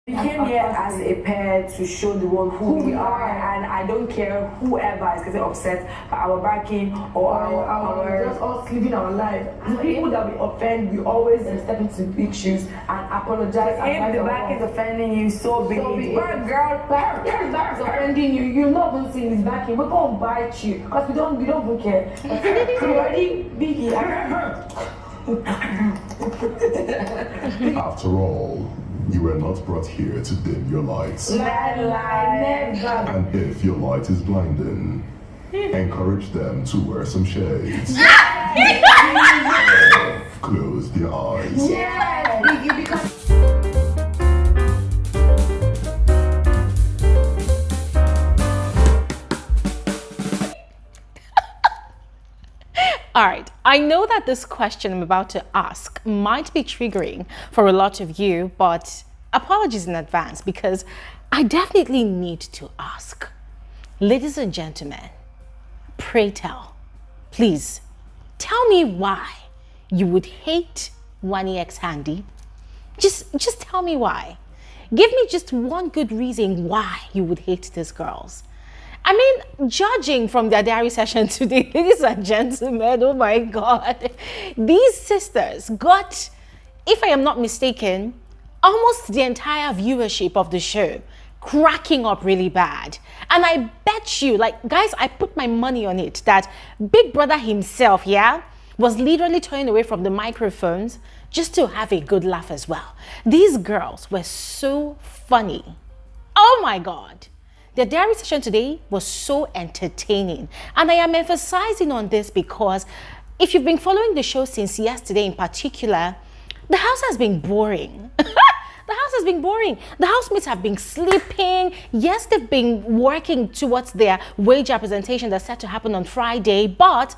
We came here as a pair to show the world who we are, and I don't care whoever is getting upset by our backing or our just us living our life. The people that we offend, we always step into big shoes and apologize. If the back is offending you, so big. But girl, the back is offending you. You're not even seeing his backing. We're gonna bite you because we don't even care. So you already Biggie. After all, you were not brought here to dim your lights. Never. And if your light is blinding, encourage them to wear some shades. Close their eyes. Yes, Biggie, because all right, I know that this question I'm about to ask might be triggering for a lot of you, but apologies in advance because I definitely need to ask. Ladies and gentlemen, pray tell, please tell me why you would hate Wannixhandi. Just tell me why. Give me just one good reason why you would hate these girls. I mean, judging from their diary session today, ladies and gentlemen, oh my God, these sisters got, if I am not mistaken, almost the entire viewership of the show cracking up really bad. And I bet you, like, guys, I put my money on it that Big Brother himself, yeah, was literally turning away from the microphones just to have a good laugh as well. These girls were so funny. Oh my God. Their diary session today was so entertaining, and I am emphasizing on this because if you've been following the show since yesterday in particular, the house has been boring. The house has been boring. The housemates have been sleeping. Yes, they've been working towards their wage representation that's set to happen on Friday, but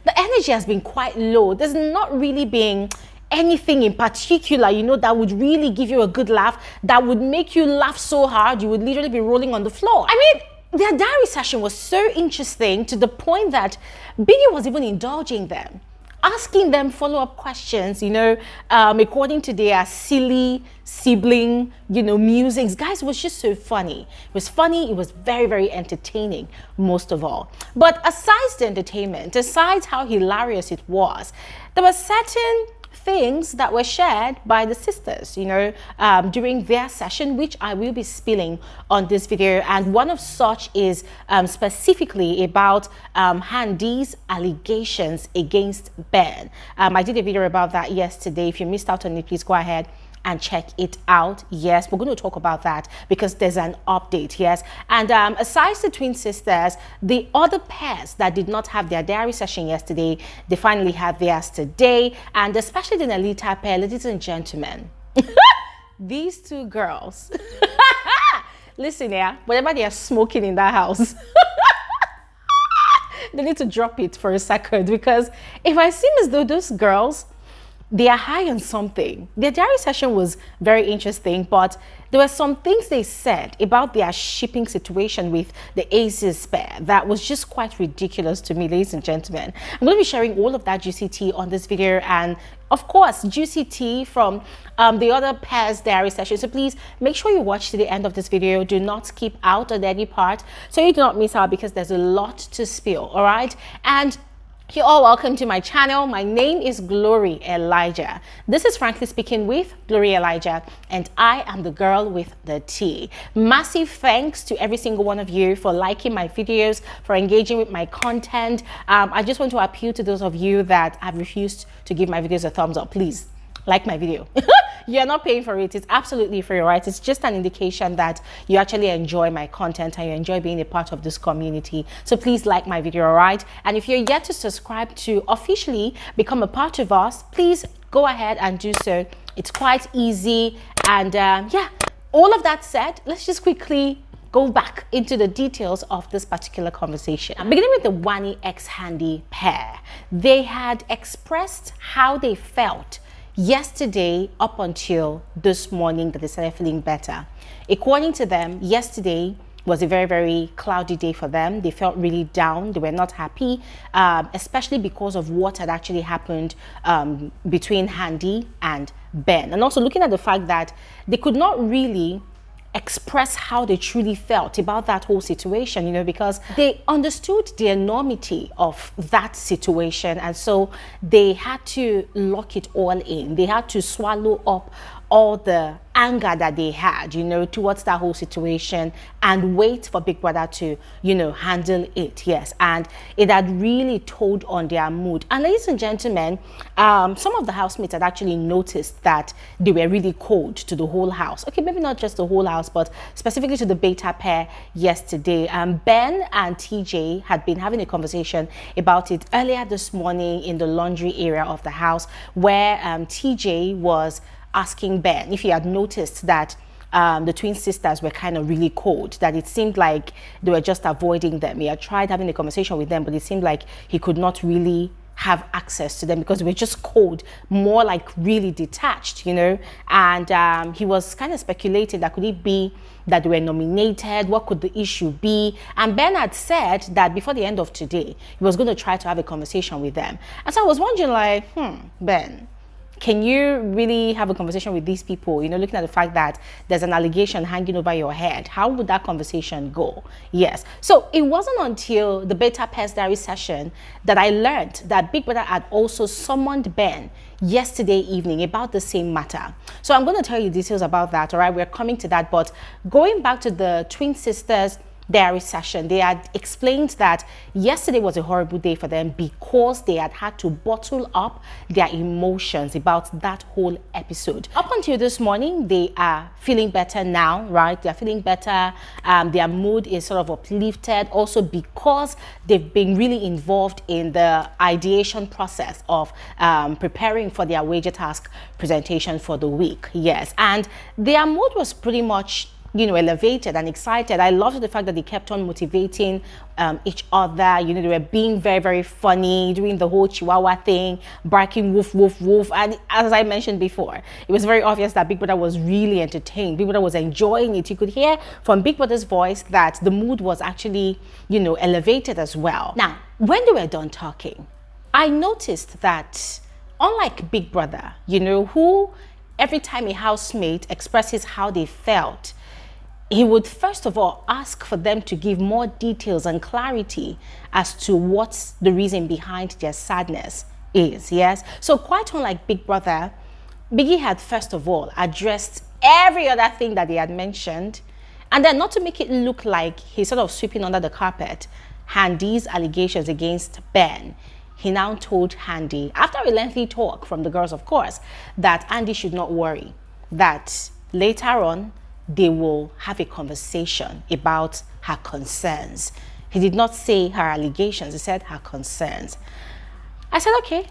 the energy has been quite low. There's not really been anything in particular, you know, that would really give you a good laugh, that would make you laugh so hard you would literally be rolling on the floor. I mean, their diary session was so interesting to the point that Biggie was even indulging them, asking them follow-up questions, you know, according to their silly sibling, you know, musings. Guys, it was just so funny. It was funny. It was very, very entertaining, most of all. But aside the entertainment, aside how hilarious it was, there were certain things that were shared by the sisters, you know, during their session, which I will be spilling on this video. And one of such is specifically about Handi's allegations against Ben. I did a video about that yesterday. If you missed out on it, please go ahead and check it out. Yes, we're going to talk about that because there's an update. Yes, and aside the twin sisters, the other pairs that did not have their diary session yesterday, they finally had theirs today, and especially the Nalita pair, ladies and gentlemen. These two girls, listen here, whatever they are smoking in that house, they need to drop it for a second, because if I seem as though those girls, they are high on something. Their diary session was very interesting, but there were some things they said about their shipping situation with the Aces pair that was just quite ridiculous to me, ladies and gentlemen. I'm going to be sharing all of that juicy tea on this video, and of course, juicy tea from the other pair's diary session. So please make sure you watch to the end of this video. Do not skip out on any part so you do not miss out, because there's a lot to spill, all right? And you're all welcome to my channel. My name is Glory Elijah. This is Frankly Speaking with Glory Elijah, and I am the girl with the tea. Massive thanks to every single one of you for liking my videos, for engaging with my content. I just want to appeal to those of you that have refused to give my videos a thumbs up. Please like my video. You're not paying for it. It's absolutely free, right? It's just an indication that you actually enjoy my content and you enjoy being a part of this community. So please like my video, all right? And if you're yet to subscribe to officially become a part of us, please go ahead and do so. It's quite easy. And yeah, all of that said, let's just quickly go back into the details of this particular conversation. I'm beginning with the Wannixhandi pair. They had expressed how they felt yesterday up until this morning that they started feeling better. According to them, yesterday was a very, very cloudy day for them. They felt really down. They were not happy, especially because of what had actually happened between Handi and Ben, and also looking at the fact that they could not really express how they truly felt about that whole situation, you know, because they understood the enormity of that situation, and so they had to lock it all in. They had to swallow up all the anger that they had, you know, towards that whole situation and wait for Big Brother to, you know, handle it. Yes, and it had really told on their mood. And ladies and gentlemen, some of the housemates had actually noticed that they were really cold to the whole house. Okay, maybe not just the whole house, but specifically to the beta pair yesterday. Ben and TJ had been having a conversation about it earlier this morning in the laundry area of the house, where TJ was asking Ben if he had noticed that the twin sisters were kind of really cold, that it seemed like they were just avoiding them. He had tried having a conversation with them, but it seemed like he could not really have access to them because they were just cold, more like really detached, you know. And he was kind of speculating that could it be that they were nominated, what could the issue be? And Ben had said that before the end of today, he was going to try to have a conversation with them. And so I was wondering, like, Ben, can you really have a conversation with these people, you know, looking at the fact that there's an allegation hanging over your head? How would that conversation go? Yes. So it wasn't until the Beta Pairs Diary session that I learned that Big Brother had also summoned Ben yesterday evening about the same matter. So I'm going to tell you details about that, all right? We're coming to that. But going back to the twin sisters diary session, they had explained that yesterday was a horrible day for them because they had to bottle up their emotions about that whole episode. Up until this morning, they are feeling better now, right? They're feeling better. Their mood is sort of uplifted also because they've been really involved in the ideation process of preparing for their wager task presentation for the week. Yes, and their mood was pretty much, you know, elevated and excited. I loved the fact that they kept on motivating each other. You know, they were being very, very funny, doing the whole Chihuahua thing, barking woof, woof, woof. And as I mentioned before, it was very obvious that Big Brother was really entertained. Big Brother was enjoying it. You could hear from Big Brother's voice that the mood was actually, you know, elevated as well. Now, when they were done talking, I noticed that unlike Big Brother, you know, who every time a housemate expresses how they felt, he would first of all ask for them to give more details and clarity as to what's the reason behind their sadness is. Yes, so quite unlike Big Brother, Biggie had first of all addressed every other thing that they had mentioned, and then, not to make it look like he's sort of sweeping under the carpet Handi's allegations against Ben, he now told Ndi, after a lengthy talk from the girls of course, that Ndi should not worry, that later on they will have a conversation about her concerns. He did not say her allegations, he said her concerns. I said, okay.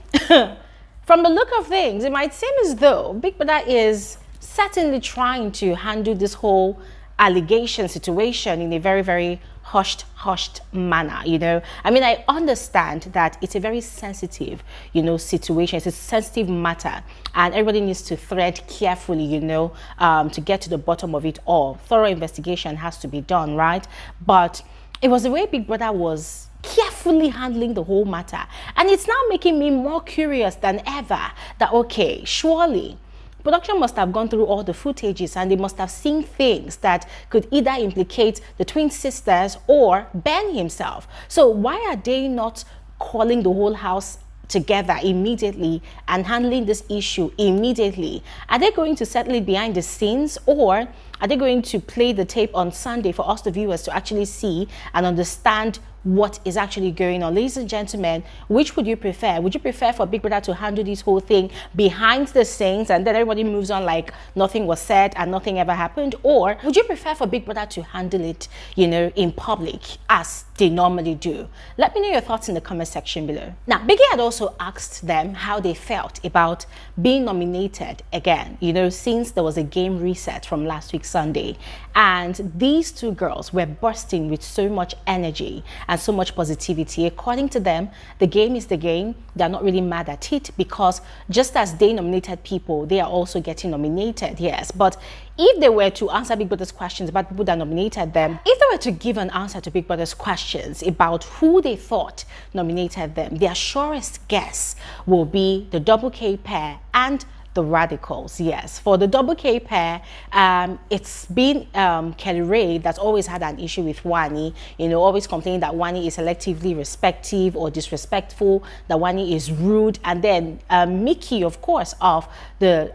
From the look of things, it might seem as though Big Brother is certainly trying to handle this whole allegation situation in a very, very hushed manner, you know. I mean, I understand that it's a very sensitive, you know, situation. It's a sensitive matter, and everybody needs to thread carefully, you know, to get to the bottom of it all. Thorough investigation has to be done, right? But it was the way Big Brother was carefully handling the whole matter, and it's now making me more curious than ever that, okay, surely production must have gone through all the footages and they must have seen things that could either implicate the twin sisters or Ben himself. So why are they not calling the whole house together immediately and handling this issue immediately? Are they going to settle it behind the scenes, or are they going to play the tape on Sunday for us, the viewers, to actually see and understand what is actually going on? Ladies and gentlemen, which would you prefer? Would you prefer for Big Brother to handle this whole thing behind the scenes and then everybody moves on like nothing was said and nothing ever happened? Or would you prefer for Big Brother to handle it, you know, in public as they normally do? Let me know your thoughts in the comment section below. Now, Biggie had also asked them how they felt about being nominated again, you know, since there was a game reset from last week Sunday. And these two girls were bursting with so much energy and so much positivity. According to them, the game is the game. They're not really mad at it because just as they nominated people, they are also getting nominated, yes. But if they were to answer Big Brother's questions about people that nominated them, if they were to give an answer to Big Brother's questions about who they thought nominated them, their surest guess will be the Double K pair and the radicals. Yes, for the double K pair, it's been Kelly Ray that's always had an issue with Wanni, you know, always complaining that Wanni is selectively respectful or disrespectful, that Wanni is rude. And then Michky, of course, of the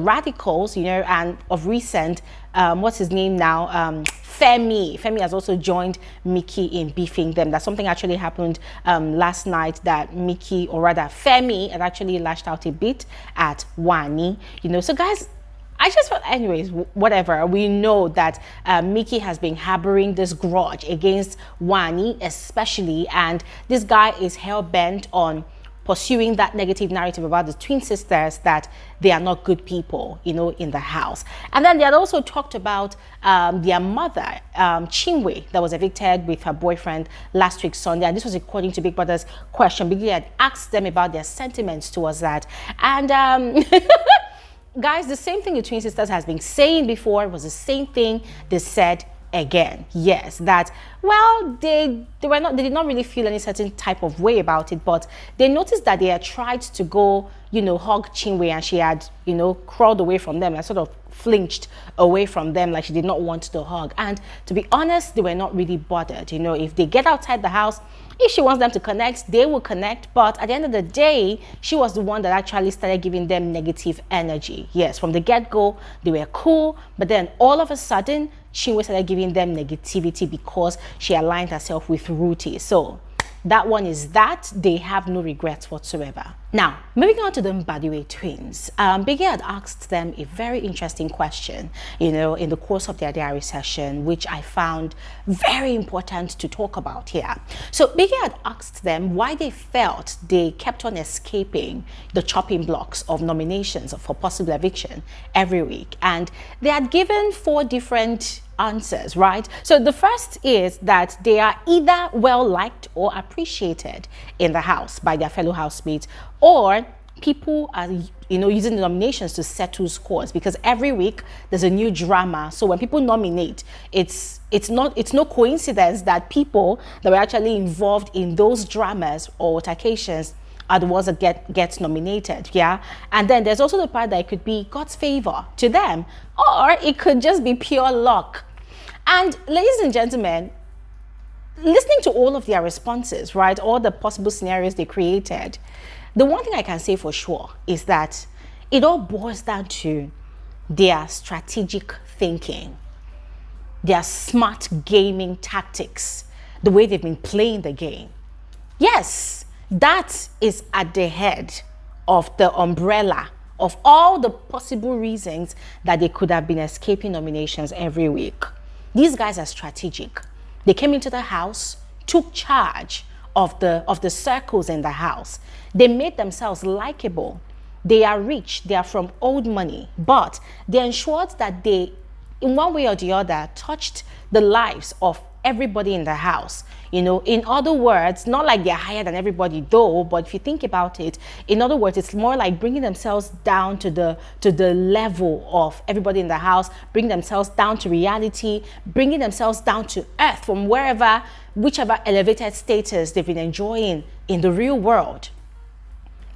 radicals, you know, and of recent, what's his name now, Fairme has also joined Michky in beefing them. That's something actually happened last night, that Michky, or rather Fairme, had actually lashed out a bit at Wanni, you know. So guys, I just felt, anyways, whatever, we know that Michky has been harboring this grudge against Wanni especially, and this guy is hell-bent on pursuing that negative narrative about the twin sisters, that they are not good people, you know, in the house. And then they had also talked about their mother, Chinwe, that was evicted with her boyfriend last week Sunday. And this was according to Big Brother's question. Biggie had asked them about their sentiments towards that. And guys, the same thing the twin sisters has been saying before was the same thing they said again. Yes, that, well, they did not really feel any certain type of way about it, but they noticed that they had tried to go, you know, hug Chinwe, and she had, you know, crawled away from them and sort of flinched away from them, like she did not want the hug. And to be honest, they were not really bothered. You know, if they get outside the house, if she wants them to connect, they will connect. But at the end of the day, she was the one that actually started giving them negative energy. Yes, from the get-go, they were cool, but then all of a sudden, Chinwe started giving them negativity because she aligned herself with Ruti. So that one is that. They have no regrets whatsoever. Now, moving on to the Mbadiwe twins. Biggie had asked them a very interesting question, you know, in the course of their diary session, which I found very important to talk about here. So Biggie had asked them why they felt they kept on escaping the chopping blocks of nominations for possible eviction every week. And they had given 4 different answers, right? So the first is that they are either well liked or appreciated in the house by their fellow housemates, or people are, you know, using the nominations to settle scores, because every week there's a new drama. So when people nominate, it's no coincidence that people that were actually involved in those dramas or altercations are the ones that gets nominated. Yeah. And then there's also the part that it could be God's favor to them, or it could just be pure luck. And ladies and gentlemen, listening to all of their responses, right, all the possible scenarios they created, the one thing I can say for sure is that it all boils down to their strategic thinking, their smart gaming tactics, the way they've been playing the game. Yes, that is at the head of the umbrella of all the possible reasons that they could have been escaping nominations every week. These guys are strategic. They came into the house, took charge of the circles in the house. They made themselves likable. They are rich. They are from old money, but they ensured that they, in one way or the other, touched the lives of everybody in the house. You know, in other words, not like they're higher than everybody though, but if you think about it, in other words, it's more like bringing themselves down to the level of everybody in the house, bringing themselves down to reality, bringing themselves down to earth from wherever, whichever elevated status they've been enjoying in the real world.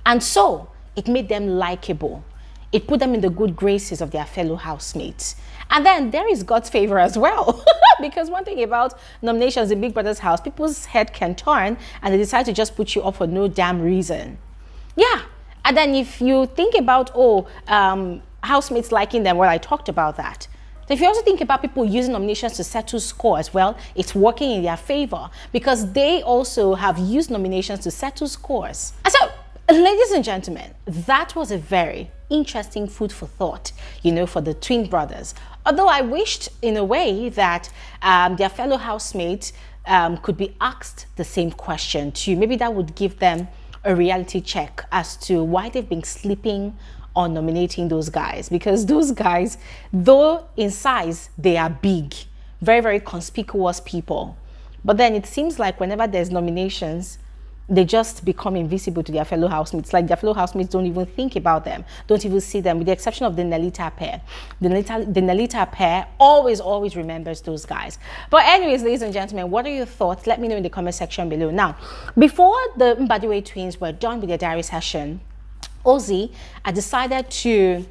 And so it made them likable. It put them in the good graces of their fellow housemates. And then there is God's favor as well. Because one thing about nominations in Big Brother's house, people's head can turn and they decide to just put you up for no damn reason. Yeah. And then if you think about, housemates liking them, well, I talked about that. If you also think about people using nominations to settle scores, well, it's working in their favor because they also have used nominations to settle scores. And so, ladies and gentlemen, that was a very interesting food for thought, you know, for the twin brothers. Although I wished in a way that their fellow housemates could be asked the same question too. Maybe that would give them a reality check as to why they've been sleeping on nominating those guys. Because those guys, though in size, they are big, very, very conspicuous people. But then it seems like whenever there's nominations, they just become invisible to their fellow housemates. Like their fellow housemates don't even think about them, don't even see them, with the exception of the Nelita pair. The Nelita pair always remembers those guys. But anyways, ladies and gentlemen, what are your thoughts? Let me know in the comment section below. Now, before the Mbadiwe twins were done with their diary session, Ozzy decided to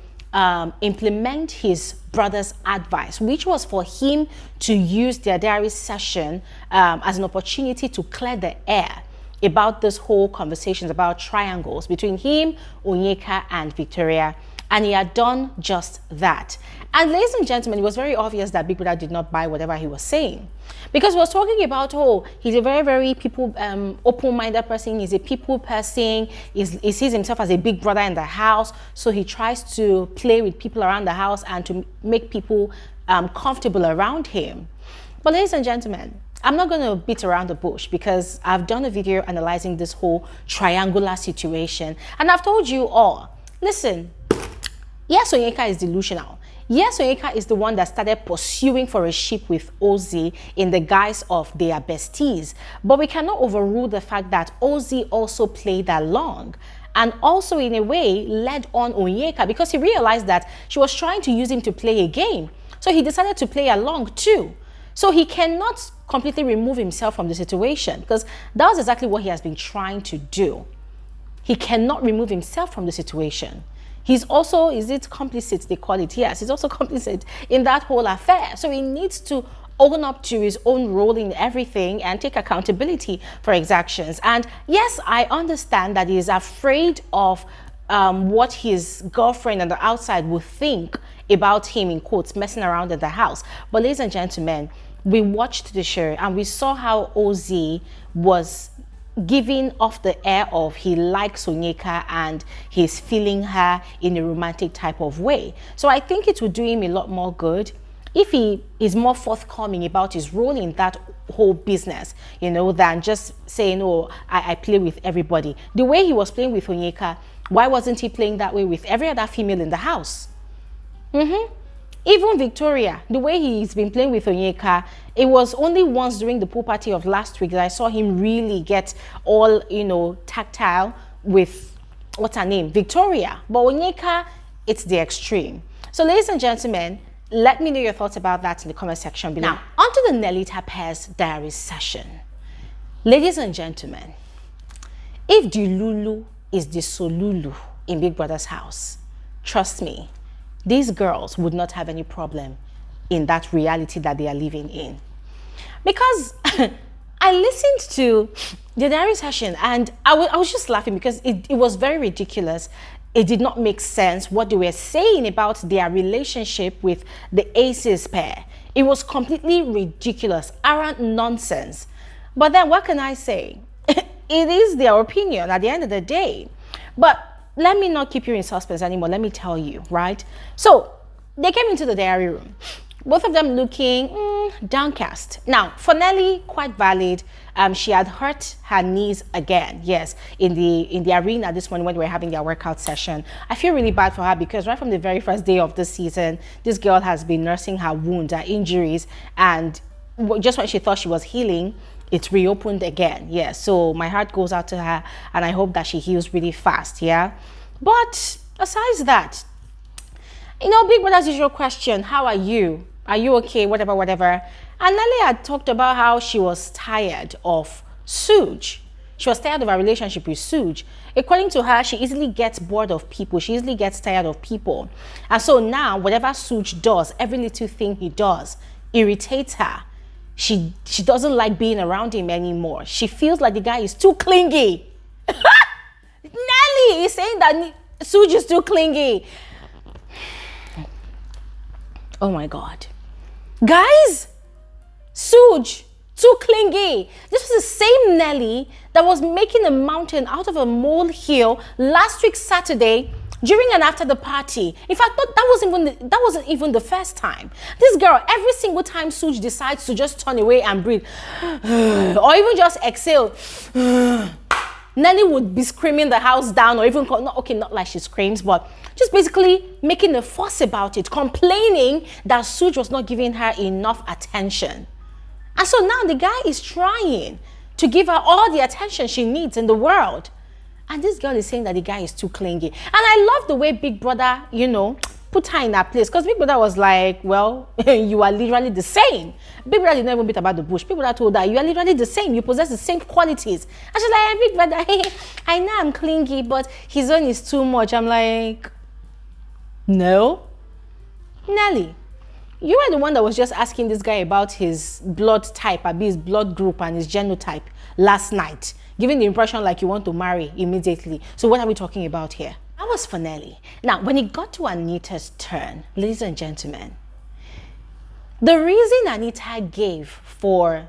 implement his brother's advice, which was for him to use their diary session as an opportunity to clear the air about this whole conversations about triangles between him, Onyeka, and Victoria. And he had done just that. And ladies and gentlemen, it was very obvious that Big Brother did not buy whatever he was saying. Because he was talking about, oh, he's a very, very people, open-minded person. He's a people person. He sees himself as a big brother in the house. So he tries to play with people around the house and to make people comfortable around him. But ladies and gentlemen, I'm not going to beat around the bush because I've done a video analyzing this whole triangular situation. And I've told you all, listen, yes, Onyeka is delusional. Yes, Onyeka is the one that started pursuing for a ship with Ozzy in the guise of their besties. But we cannot overrule the fact that Ozzy also played along and also in a way led on Onyeka because he realized that she was trying to use him to play a game. So he decided to play along too. So he cannot completely remove himself from the situation because that was exactly what he has been trying to do. He cannot remove himself from the situation. He's also, is it complicit, they call it? Yes, he's also complicit in that whole affair. So he needs to own up to his own role in everything and take accountability for his actions. And yes, I understand that he is afraid of what his girlfriend on the outside will think about him, in quotes, messing around in the house. But ladies and gentlemen, we watched the show and we saw how Ozzy was giving off the air of he likes Onyeka and he's feeling her in a romantic type of way. So I think it would do him a lot more good if he is more forthcoming about his role in that whole business, you know, than just saying, oh, I play with everybody. The way he was playing with Onyeka, why wasn't he playing that way with every other female in the house? Even Victoria, the way he's been playing with Onyeka, it was only once during the pool party of last week that I saw him really get all, you know, tactile with, what's her name, Victoria. But Onyeka, it's the extreme. So ladies and gentlemen, let me know your thoughts about that in the comment section below. Now, onto the Nelita Pairs diary session. Ladies and gentlemen, if the Lulu is the Solulu in Big Brother's house, trust me, these girls would not have any problem in that reality that they are living in. Because I listened to the diary session and I was just laughing because it was very ridiculous. It did not make sense what they were saying about their relationship with the Aces pair. It was completely ridiculous, arrant nonsense. But then what can I say? It is their opinion at the end of the day. But let me not keep you in suspense anymore. Let me tell you, right? So they came into the diary room, both of them looking downcast. Now, for Nelly, quite valid. She had hurt her knees again. Yes, in the arena this morning when we were having their workout session. I feel really bad for her because right from the very first day of this season, this girl has been nursing her wounds, her injuries, and just when she thought she was healing, it reopened again. Yeah, so my heart goes out to her and I hope that she heals really fast. Yeah, but aside that, you know, Big Brother's usual question, how are you okay, whatever. And Nelly had talked about how she was tired of Suge. She was tired of her relationship with Suge. According to her, she easily gets bored of people. She easily gets tired of people. And so now whatever Suge does, every little thing he does irritates her. She doesn't like being around him anymore. She feels like the guy is too clingy. Nelly is saying that Suge is too clingy. Oh my God. Guys, Suge, too clingy. This was the same Nelly that was making a mountain out of a molehill last week Saturday during and after the party. In fact, that wasn't even the first time. This girl, every single time Suge decides to just turn away and breathe, or even just exhale, Nelly would be screaming the house down, or even not like she screams, but just basically making a fuss about it, complaining that Suge was not giving her enough attention. And so now the guy is trying to give her all the attention she needs in the world. And this girl is saying that the guy is too clingy. And I love the way Big Brother, you know, put her in her place, because Big Brother was like, well, you are literally the same. Big Brother did not even beat about the bush. Big Brother told her, you are literally the same. You possess the same qualities. And she's like, Big Brother, hey, I know I'm clingy, but his own is too much. I'm like, no. Nelly, you were the one that was just asking this guy about his blood type, his blood group and his genotype last night, giving the impression like you want to marry immediately. So what are we talking about here? That was for Nelly. Now, when it got to Anita's turn, ladies and gentlemen, the reason Anita gave for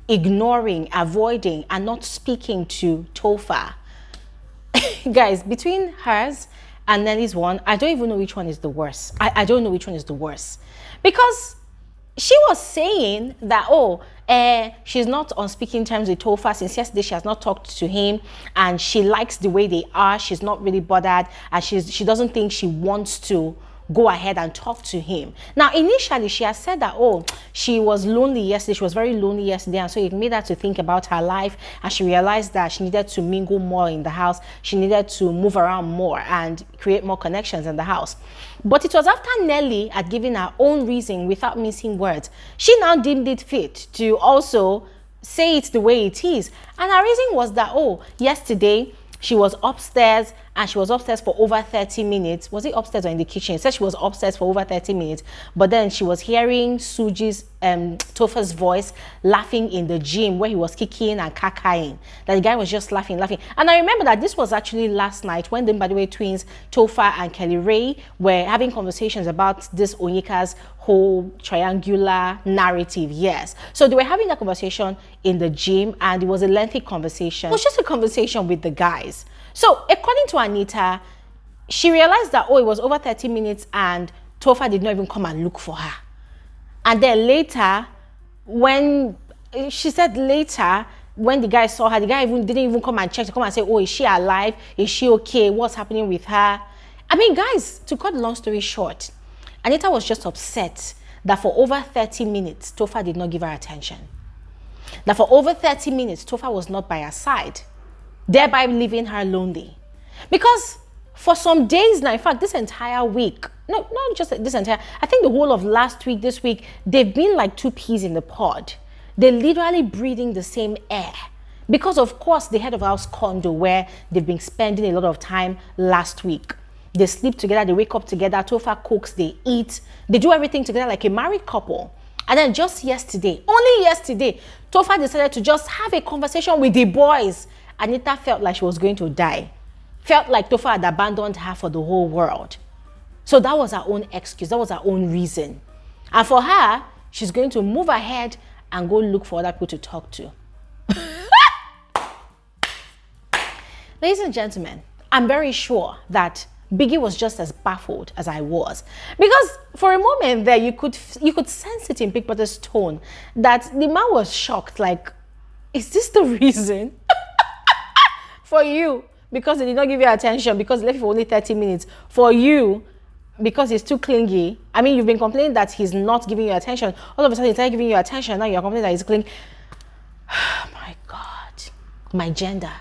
ignoring, avoiding, and not speaking to Topher, guys, between hers and Nelly's one, I don't even know which one is the worst. I don't know which one is the worst. Because she was saying that, she's not on speaking terms with Topher since yesterday. She has not talked to him and she likes the way they are. She's not really bothered and she doesn't think she wants to go ahead and talk to him. Now, initially, she has said that, she was lonely yesterday. She was very lonely yesterday, and so it made her to think about her life, and she realized that she needed to mingle more in the house. She needed to move around more and create more connections in the house. But it was after Nelly had given her own reason without missing words, she now deemed it fit to also say it the way it is. And her reason was that, yesterday, she was upstairs and she was upstairs for over 30 minutes. Was it upstairs or in the kitchen? It said she was upstairs for over 30 minutes. But then she was hearing Suji's, Topher's voice laughing in the gym where he was kicking and kakaing. That the guy was just laughing. And I remember that this was actually last night when the By the Way twins, Topher and Kelly Ray, were having conversations about this Onyeka's whole triangular narrative. Yes. So they were having that conversation in the gym and it was a lengthy conversation. It was just a conversation with the guys. So according to Anita, she realized that, it was over 30 minutes and Topher did not even come and look for her. And then later, when the guy saw her, the guy didn't even come and check to come and say, is she alive? Is she okay? What's happening with her? I mean, guys, to cut the long story short, Anita was just upset that for over 30 minutes, Topher did not give her attention. That for over 30 minutes, Topher was not by her side, thereby leaving her lonely. Because for some days now, in fact, this entire week, not just this entire, I think the whole of last week, this week, they've been like two peas in the pod. They're literally breathing the same air. Because of course, the head of house condo where they've been spending a lot of time last week. They sleep together, they wake up together, Topher cooks, they eat, they do everything together like a married couple. And then just yesterday, only yesterday, Topher decided to just have a conversation with the boys. Anita felt like she was going to die. Felt like Topher had abandoned her for the whole world. So that was her own excuse. That was her own reason. And for her, she's going to move ahead and go look for other people to talk to. Ladies and gentlemen, I'm very sure that Biggie was just as baffled as I was. Because for a moment there, you could sense it in Big Brother's tone that the man was shocked. Like, is this the reason for you? Because he did not give you attention, because he left you for only 30 minutes. For you, because he's too clingy. I mean, you've been complaining that he's not giving you attention. All of a sudden, he's not giving you attention. Now you're complaining that he's clingy. My God. My gender.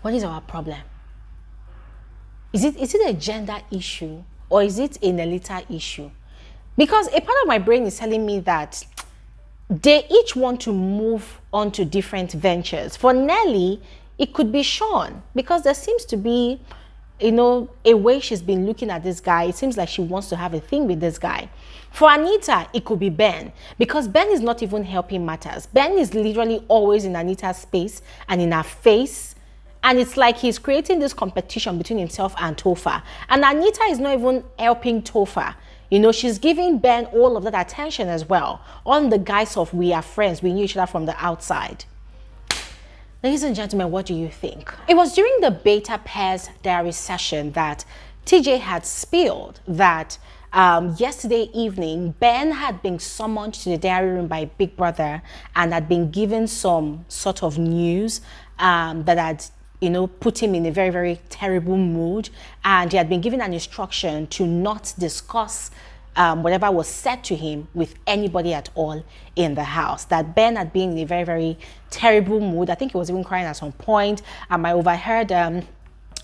What is our problem? Is it a gender issue or is it a Nelita issue? Because a part of my brain is telling me that they each want to move on to different ventures. For Nelly, it could be Sean, because there seems to be, a way she's been looking at this guy. It seems like she wants to have a thing with this guy. For Anita, it could be Ben, because Ben is not even helping matters. Ben is literally always in Anita's space and in her face. And it's like he's creating this competition between himself and Topher. And Anita is not even helping Topher. She's giving Ben all of that attention as well. On the guise of we are friends, we knew each other from the outside. Ladies and gentlemen, what do you think? It was during the Beta Pairs diary session that TJ had spilled that yesterday evening, Ben had been summoned to the diary room by Big Brother and had been given some sort of news that had put him in a very, very terrible mood. And he had been given an instruction to not discuss whatever was said to him with anybody at all in the house. That Ben had been in a very, very terrible mood. I think he was even crying at some point. I overheard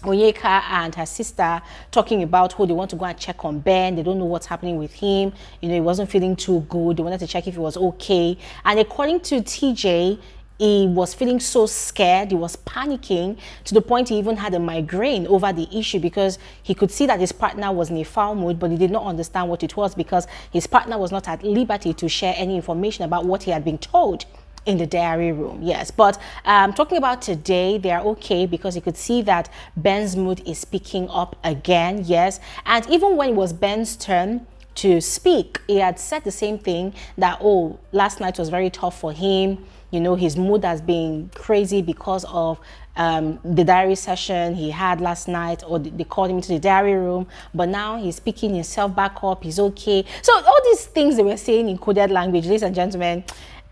Onyeka and her sister talking about who they want to go and check on Ben. They don't know what's happening with him. You know, he wasn't feeling too good. They wanted to check if he was okay. And according to TJ, he was feeling so scared. He was panicking to the point he even had a migraine over the issue because he could see that his partner was in a foul mood, but he did not understand what it was because his partner was not at liberty to share any information about what he had been told in the diary room. Yes, but talking about today, they are okay because you could see that Ben's mood is picking up again. Yes, and even when it was Ben's turn to speak, he had said the same thing, that, oh, last night was very tough for him. You know, his mood has been crazy because of the diary session he had last night, or they called him to the diary room, but now he's picking himself back up. He's okay. So all these things they were saying in coded language, ladies and gentlemen,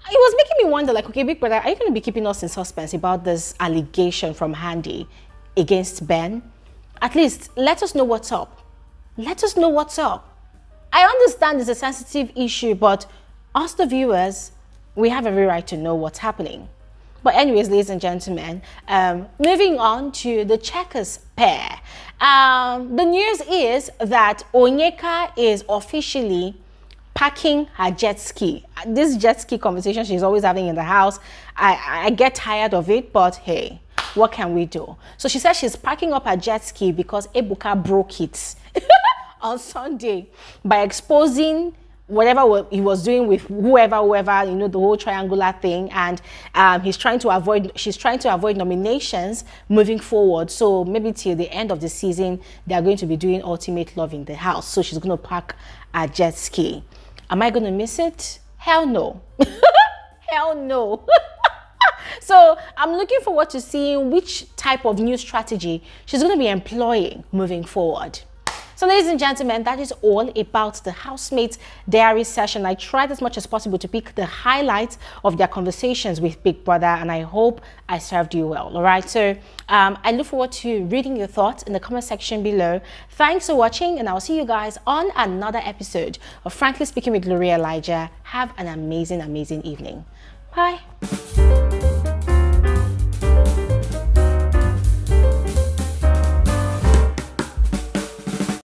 it was making me wonder, like, okay, Big Brother, are you going to be keeping us in suspense about this allegation from Handi against Ben? At least let us know what's up. Let us know what's up. I understand it's a sensitive issue, but us, the viewers, we have every right to know what's happening. But anyways, ladies and gentlemen, moving on to the Checkers pair. The news is that Onyeka is officially packing her jet ski. This jet ski conversation she's always having in the house, I get tired of it, but hey, what can we do? So she says she's packing up her jet ski because Ebuka broke it on Sunday by exposing whatever he was doing with whoever, you know, the whole triangular thing, and she's trying to avoid nominations moving forward. So maybe till the end of the season, they are going to be doing Ultimate Love in the house. So she's going to pack a jet ski. Am I going to miss it? Hell no. Hell no. So I'm looking forward to seeing which type of new strategy she's going to be employing moving forward. So ladies and gentlemen, that is all about the Housemates diary session. I tried as much as possible to pick the highlights of their conversations with Big Brother, and I hope I served you well. All right, so I look forward to reading your thoughts in the comment section below. Thanks for watching, and I'll see you guys on another episode of Frankly Speaking with Elijah. Have an amazing evening. Bye.